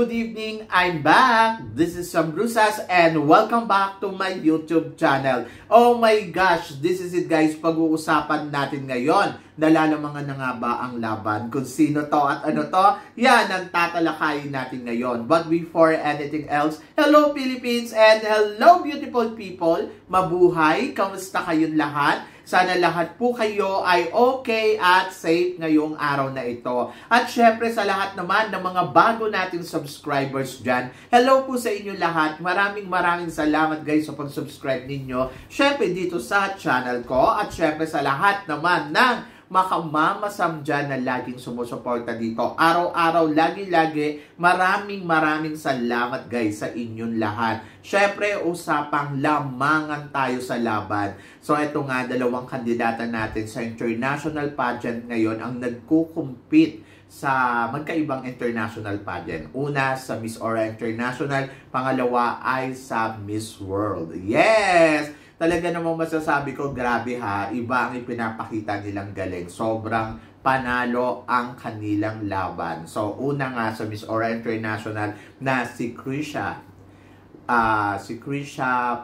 good evening. I'm back. This is Sam Brusas and welcome back to my YouTube channel. Oh my gosh, this is it guys. Pag-uusapan natin ngayon. Nalalamangan na nga ba ang laban? Kung sino to at ano to? Yan ang tatalakayin natin ngayon. But before anything else, hello Philippines and hello beautiful people. Mabuhay. Kamusta kayong lahat? Sana lahat po kayo ay okay at safe ngayong araw na ito. At syempre sa lahat naman ng mga bago nating subscribers dyan, hello po sa inyo lahat. Maraming salamat guys sa pag-subscribe ninyo. Syempre dito sa channel ko at syempre sa lahat naman ng makamamasam dyan na laging sumusuporta dito. Araw-araw, lagi-lagi, maraming salamat guys sa inyong lahat. Syempre, usapang lamangan tayo sa laban. So, ito nga, dalawang kandidata natin sa international pageant ngayon ang nagkukumpit sa magkaibang international pageant. Una sa Miss Aura International, pangalawa ay sa Miss World. Yes! Talaga namang masasabi ko, grabe ha, iba ang ipinapakita nilang galing. Sobrang panalo ang kanilang laban. So, una nga sa Miss Aura International na si Krisha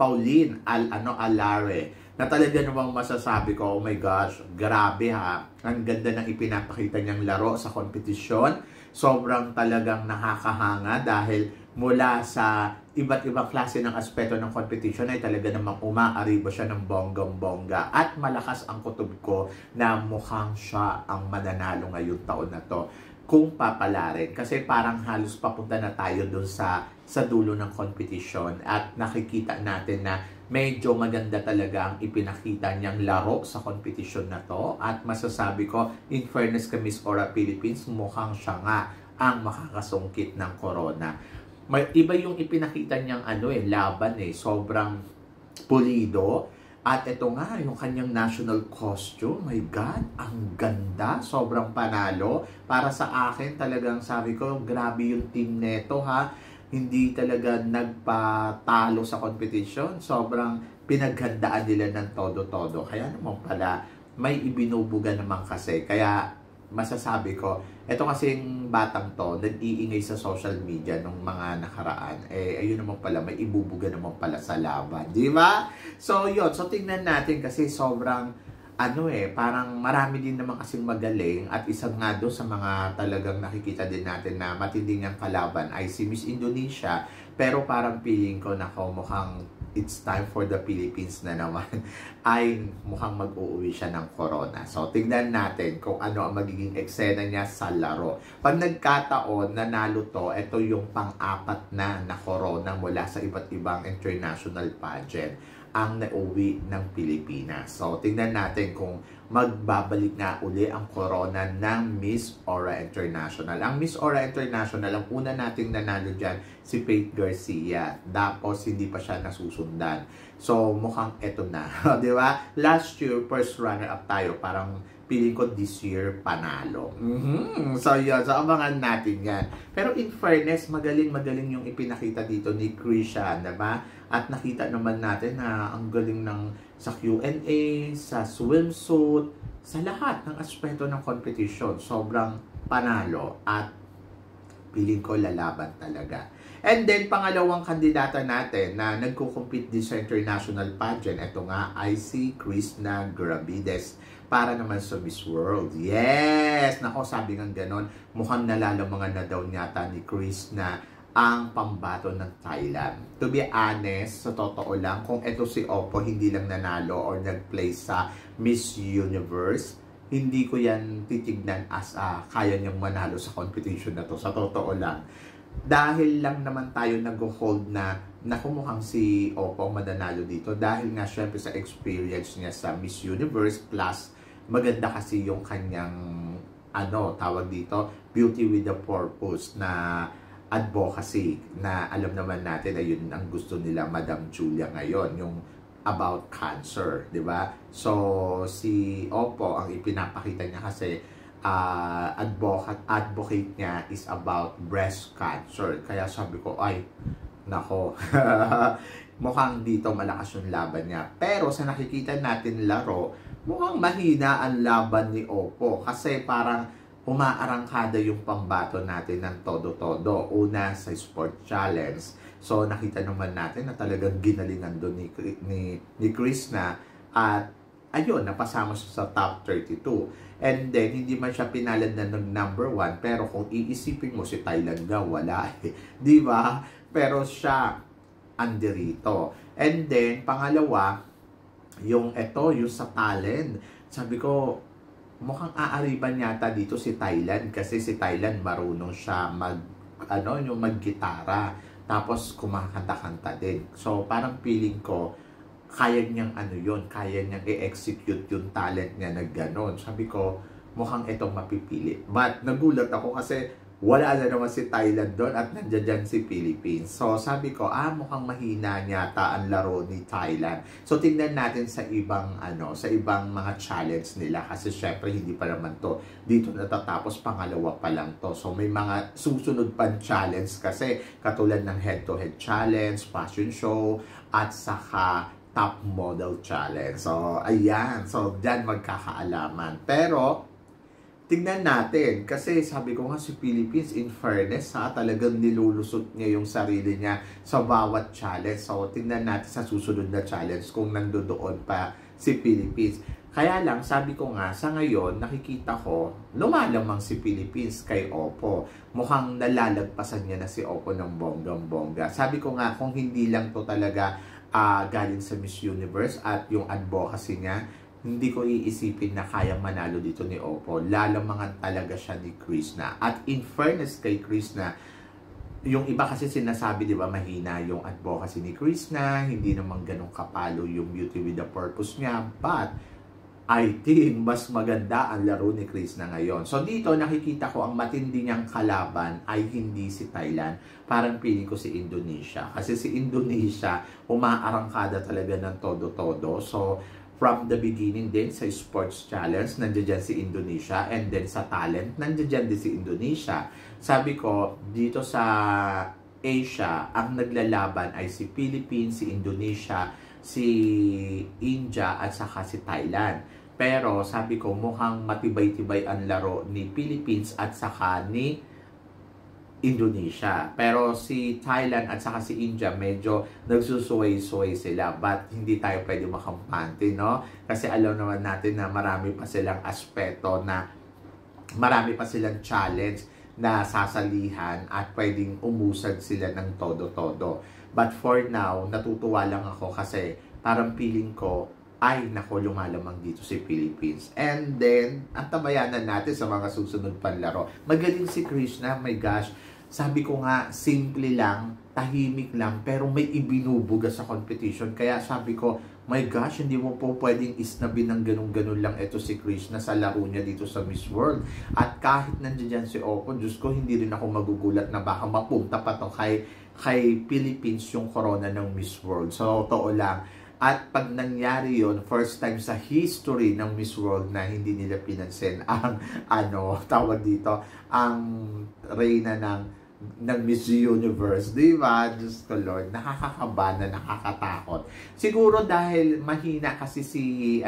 Pauline Alare, na talaga namang masasabi ko, oh my gosh, grabe ha, ang ganda ng ipinapakita niyang laro sa kompetisyon. Sobrang talagang nakakahanga dahil mula sa iba't ibang klase ng aspeto ng competition ay talaga namang umaaribo siya ng bonggang-bongga at malakas ang kutob ko na mukhang siya ang mananalo ngayong taon na to kung papalarin. Kasi parang halos papunta na tayo dun sa dulo ng competition at nakikita natin na medyo maganda talaga ang ipinakita niyang laro sa competition na to at masasabi ko, in fairness kay Miss Aura Philippines, mukhang siya nga ang makakasungkit ng corona. May iba yung ipinakita niyang laban sobrang pulido. At ito nga, yung kanyang national costume, my God, ang ganda, sobrang panalo. Para sa akin, talagang sabi ko, grabe yung team neto ha. Hindi talaga nagpatalo sa competition. Sobrang pinaghandaan nila ng todo-todo. Kaya naman pala, may ibinubuga naman kasi. Kaya masasabi ko, ito kasing batang to, nag-iingay sa social media nung mga nakaraan. Ayun naman pala, may ibubuga naman pala sa laban. Di ba? So, yun. So, tingnan natin kasi sobrang, parang marami din naman kasing magaling. At isang nga doon sa mga talagang nakikita din natin na matinding ang kalaban ay si Miss Indonesia. Pero parang feeling ko na mukhang it's time for the Philippines na naman ay mukhang mag-uuwi siya ng corona. So, tignan natin kung ano ang magiging eksena niya sa laro. Pag nagkataon, nanalo to, ito yung pang-apat na corona mula sa iba't ibang international pageant ang nauwi ng Pilipinas. So, tignan natin kung magbabalik na uli ang corona ng Miss Aura International. Ang Miss Aura International, ang una nating nanalo dyan, si Faith Garcia. Tapos, hindi pa siya nasusundan. So, mukhang eto na. Di ba? Last year, first runner-up tayo. Parang feeling ko this year, panalo. So, yun. So, abangan natin yan. Pero in fairness, magaling yung ipinakita dito ni Krisha, diba? At nakita naman natin na ang galing ng sa Q&A, sa swimsuit, sa lahat ng aspeto ng competition. Sobrang panalo at piling ko lalaban talaga. And then, pangalawang kandidata natin na nagkukumpit din sa international pageant, ito nga ay si Krishna Gravides para naman sa Miss World. Yes! Nako, sabi nga ganon, mukhang nalalamangan na daw yata ni Krishna ang pambato ng Thailand. To be honest, sa totoo lang, kung ito si Oppo hindi lang nanalo or nag-play sa Miss Universe, hindi ko yan titignan as kaya niyang manalo sa competition na to. Sa totoo lang. Dahil lang naman tayo nag-hold na nakumukhang si Oppo mananalo dito. Dahil nga syempre sa experience niya sa Miss Universe plus maganda kasi yung kanyang tawag dito, beauty with a purpose na advocacy na alam naman natin na yun ang gusto nila Madam Julia ngayon, yung about cancer, di ba? So, si Oppo, ang ipinapakita niya kasi advocate niya is about breast cancer. Kaya sabi ko, ay, nako, mukhang dito malakas yung laban niya. Pero sa nakikita natin laro, mukhang mahina ang laban ni Oppo kasi parang umaarangkada yung pambato natin ng todo-todo. Una sa sport challenge. So nakita naman natin na talagang ginalingan doon ni Krishna at ayun, napasama siya sa top 32. And then, hindi man siya pinalad na ng number 1, pero kung iisipin mo si Thailand nga, wala eh. Di ba? Pero siya, andirito. And then, pangalawa, yung sa talent. Sabi ko, mukhang aariban yata dito si Thailand kasi si Thailand marunong siya yung maggitara. Tapos, kumakanta-kanta din. So, parang feeling ko, kaya niyang kaya niyang i-execute yung talent niya na gano'n. Sabi ko, mukhang itong mapipili. But nagulat ako kasi wala na naman si Thailand doon at nandiyan si Philippines. So sabi ko, mukhang mahina yata ang laro ni Thailand. So tingnan natin sa ibang mga challenge nila kasi syempre hindi pa naman to dito natatapos, pangalawa pa lang to. So may mga susunod pang challenge kasi katulad ng head-to-head challenge, fashion show, at saka top model challenge. So, ayan. So, dyan magkakaalaman. Pero, tingnan natin. Kasi sabi ko nga si Philippines, in fairness, talagang nilulusot niya yung sarili niya sa bawat challenge. So, tingnan natin sa susunod na challenge kung nandoon pa si Philippines. Kaya lang, sabi ko nga, sa ngayon, nakikita ko, lumalamang si Philippines kay Oppo. Mukhang nalalagpasan niya na si Oppo ng bonggang-bongga. Sabi ko nga, kung hindi lang to talaga galing sa Miss Universe at yung advocacy niya, hindi ko iisipin na kayang manalo dito ni Oppo. Lalamangan talaga siya ni Krishna. At in fairness kay Krishna, yung iba kasi sinasabi, di ba, mahina yung advocacy ni Krishna, hindi naman ganun kapalo yung Beauty with a Purpose niya, but I think mas maganda ang laro ni Krishna ngayon. So dito nakikita ko ang matindi niyang kalaban ay hindi si Thailand. Parang piling ko si Indonesia. Kasi si Indonesia umaarangkada talaga ng todo-todo. So from the beginning din sa sports challenge, nandiyan si Indonesia. And then sa talent, nandiyan din si Indonesia. Sabi ko, dito sa Asia, ang naglalaban ay si Philippines, si Indonesia, si India at saka si Thailand. Pero sabi ko mukhang matibay-tibay ang laro ni Philippines at saka ni Indonesia. Pero si Thailand at saka si India medyo nagsusuway-suway sila. But hindi tayo pwede makampante, no? Kasi alam naman natin na marami pa silang aspeto na marami pa silang challenge na sasalihan at pwedeng umusad sila ng todo-todo. But for now, natutuwa lang ako kasi parang feeling ko, ay nako, lumalamang dito si Philippines. And then, ang tabayanan natin sa mga susunod pang laro. Magaling si Krishna, my gosh. Sabi ko nga, simple lang, tahimik lang, pero may ibinubuga sa competition. Kaya sabi ko, my gosh, hindi mo po pwedeng isnabin ng ganun-ganun lang ito si Krishna sa laro niya dito sa Miss World. At kahit nandiyan si Oppo, Diyos ko, hindi rin ako magugulat na baka mapunta pa to kay Philippines yung corona ng Miss World. So, totoo lang. At pag nangyari yon, first time sa history ng Miss World na hindi nila pinansin ang, tawag dito, ang reyna ng Miss Universe, di ba? Diyos ko Lord, nakakakaba na nakakatakot. Siguro dahil mahina kasi si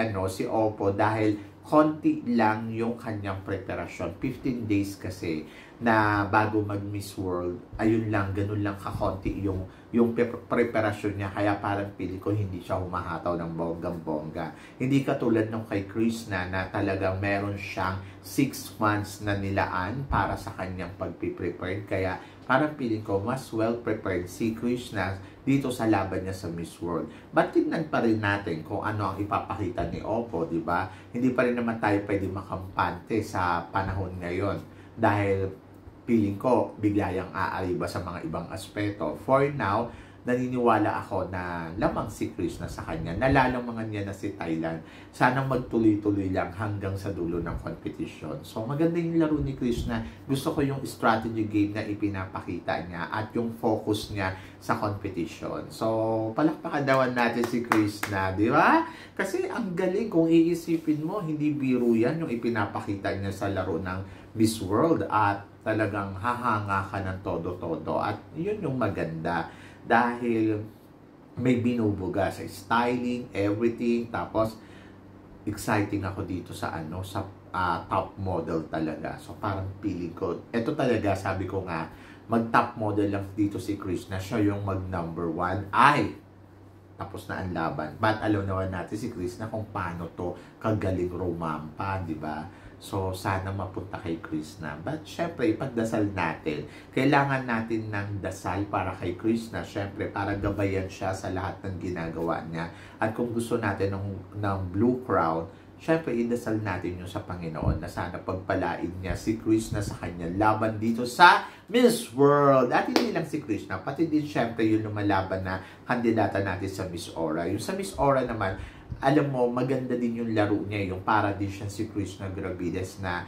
Oppo, dahil konti lang yung kanyang preparasyon. 15 days kasi na bago mag-Miss World, ayun lang, ganun lang kakonti yung preparasyon niya. Kaya parang pili ko hindi siya humahataw ng bonggang-bongga. Hindi katulad nung kay Krishna na talagang meron siyang 6 months na nilaan para sa kanyang pagpiprepare. Kaya parang piling ko mas well-prepared si Krishna dito sa laban niya sa Miss World. But tingnan pa rin natin kung ano ang ipapakita ni Oppo, di ba? Hindi pa rin naman tayo pwede makampante sa panahon ngayon dahil piling ko biglayang aariba sa mga ibang aspeto. For now, naniniwala ako na lamang si Krishna sa kanya. Nalalamangan niya na si Thailand. Sana magtuloy-tuloy lang hanggang sa dulo ng competition. So, maganda yung laro ni Krishna. Gusto ko yung strategy game na ipinapakita niya at yung focus niya sa competition. So, palakpakan daw natin si Krishna, di ba? Kasi ang galing kung iisipin mo, hindi biro yan yung ipinapakita niya sa laro ng Miss World at talagang hahanga ka ng todo-todo. At yun yung maganda. Dahil may binubuga sa styling, everything. Tapos, exciting ako dito sa top model talaga. So parang feeling ko, ito talaga sabi ko nga, mag-top model lang dito si Krishna, siya yung mag-number 1, ay tapos na ang laban. But alam naman natin si Krishna kung paano to kagaling rumampa, di ba? So sana mapunta kay Krishna. But syempre, ipagdasal natin. Kailangan natin ng dasal para kay Krishna. Syempre, para gabayan siya sa lahat ng ginagawa niya. At kung gusto natin ng blue crown, syempre, idasal natin yun sa Panginoon na sana pagpalain niya si Krishna sa kanyang laban dito sa Miss World. At hindi lang si Krishna, pati din syempre yung lumalaban na kandidata natin sa Miss Aura. Yung sa Miss Aura naman, alam mo, maganda din yung laro niya, yung para din siya si Krishna Gravides na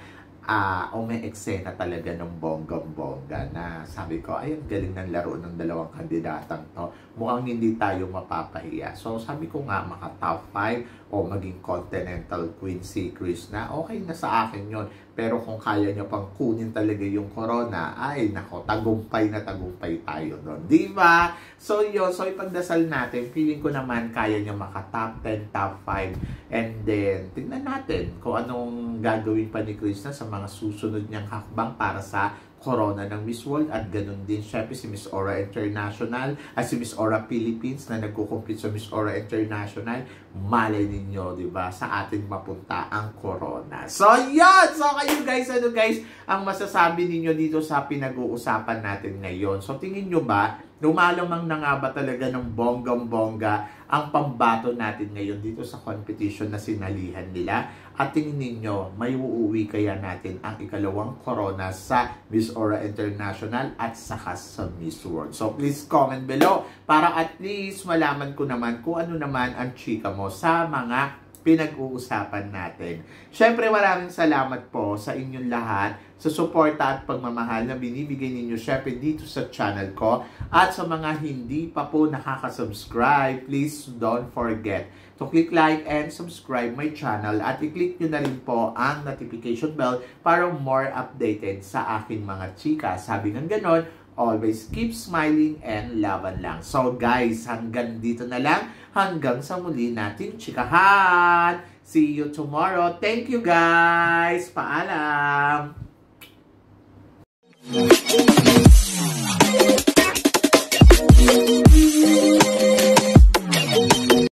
may eksena talaga ng bonggang-bongga na sabi ko, ay, ang galing ng laro ng dalawang kandidatang to. Mukhang hindi tayo mapapahiya. So, sabi ko nga, maka top 5 o maging Continental Queen si Krishna, okay na sa akin yon. Pero kung kaya niya pang kunin talaga yung corona, ay, nako, tagumpay na tagumpay tayo doon. Diba? So, yun. So, ipagdasal natin. Feeling ko naman, kaya niya maka top 10, top 5. And then, tingnan natin kung anong gagawin pa ni Krishna sa mga susunod niyang hakbang para sa corona ng Miss World. At ganun din, syempre, si Miss Aura International at si Miss Aura Philippines na nagko-compete sa Miss Aura International. Malay ninyo, di ba, sa atin mapunta ang corona. So, yun! So, kayo guys, ano guys, ang masasabi ninyo dito sa pinag-uusapan natin ngayon? So, tingin nyo ba, lumalamang na nga ba talaga ng bonggang-bongga ang pambato natin ngayon dito sa competition na sinalihan nila? At tingin ninyo, may uuwi kaya natin ang ikalawang corona sa Miss Aura International at saka sa Miss World? So please comment below para at least malaman ko naman kung ano naman ang chika mo sa mga pinag-uusapan natin. Syempre, maraming salamat po sa inyong lahat sa suporta at pagmamahal na binibigay ninyo syempre dito sa channel ko. At sa mga hindi pa po nakaka-subscribe, please don't forget to click like and subscribe my channel at i-click nyo na rin po ang notification bell para more updated sa aking mga chika. Sabi ng ganon, always keep smiling and laban lang. So guys, hanggang dito na lang. Hanggang sa muli nating chikahan. See you tomorrow. Thank you guys. Paalam.